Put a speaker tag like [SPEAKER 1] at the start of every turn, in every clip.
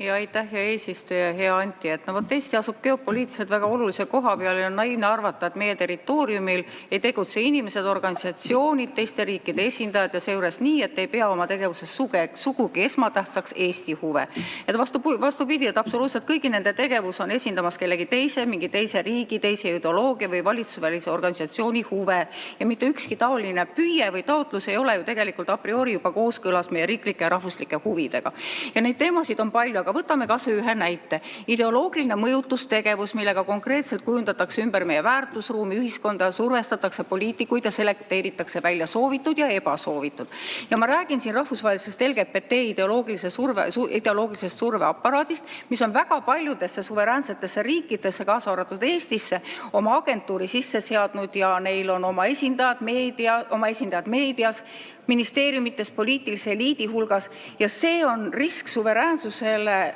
[SPEAKER 1] Ja aitäh, hea eesistuja, hea Anti. No vot, Eesti asub geopoliitiliselt väga olulise koha peal ja on naiivne arvata, et meie territooriumil ei tegutse inimesed, organisatsioonid, teiste riikide esindajad ja seejuures nii, et ei pea oma tegevuses sugugi esmatähtsaks Eesti huve. Et vastupidi, et absoluutselt kõigi nende tegevus on esindamas kellegi teise, mingi teise riigi, teise ideoloogia või valitsusvälise organisatsiooni huve. Ja mitte ükski taoline püüe või taotlus ei ole ju tegelikult a priori juba kooskõlas meie riiklike ja rahvuslike huvidega. Ja neid teemasid on palju, aga võtame kas või ühe näite. Ideoloogiline mõjutustegevus, millega konkreetselt kujundatakse ümber meie väärtusruumi, ühiskonda, survestatakse poliitikuid ja selekteeritakse välja soovitud ja ebasoovitud. Ja ma räägin siin rahvusvahelisest LGBT ideoloogilisest surveaparaadist, mis on väga paljudesse suveräänsetesse riikidesse, kaasa arvatud Eestisse, oma agentuuri sisse seadnud ja neil on oma esindajad meedias, ministeeriumites, poliitilise eliidi hulgas ja see on risk suveräänsusele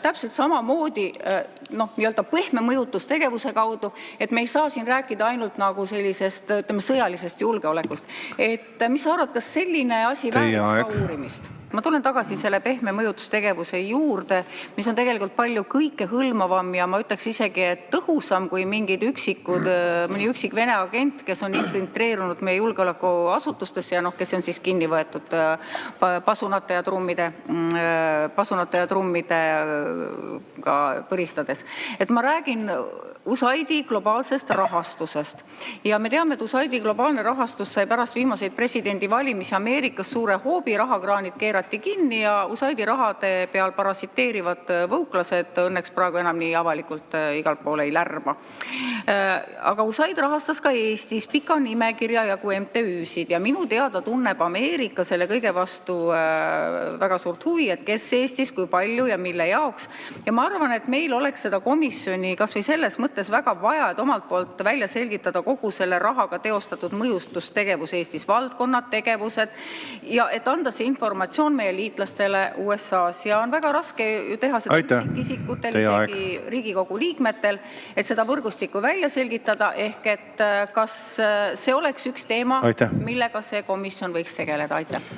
[SPEAKER 1] täpselt samamoodi nii-öelda pehme mõjutustegevuse kaudu, et me ei saa siin rääkida ainult nagu sellisest, ütleme, sõjalisest julgeolekust. Et mis sa arvad, kas selline asi vääriks ka uurimist? Ma tulen tagasi selle pehme mõjutustegevuse juurde, mis on tegelikult palju kõikehõlmavam ja ma ütleks isegi, et tõhusam kui mingid mõni üksik Vene agent, kes on infiltreerunud meie julgeolekuasutustesse ja kes on siis kinni võetud pasunate ja trummidega põristades. Et ma räägin USAID-i globaalsest rahastusest. Ja me teame, et USAID-i globaalne rahastus sai pärast viimaseid presidendivalimisi Ameerikas suure hoobi, rahakraanid keerati kinni ja USAID-i rahade peal parasiteerivad võuklased õnneks praegu enam nii avalikult igal pool ei lärma. Aga USAID rahastas ka Eestis pika nimekirja jagu MTÜ-sid ja minu teada tunneb Ameerika selle kõige vastu väga suurt huvi, et kes Eestis, kui palju ja mille jaoks. Ja ma arvan, et meil oleks seda komisjoni kas või selles mõttes väga vaja, et omalt poolt välja selgitada kogu selle rahaga teostatud mõjustustegevus Eestis, valdkonnad, tegevused ja et anda see informatsioon meie liitlastele USA-s. Ja on väga raske teha seda üksikisikutel, isegi Riigikogu liikmetel, et seda võrgustikku välja selgitada, ehk et kas see oleks üks teema, millega see komisjon võiks tegeleda. Aitäh.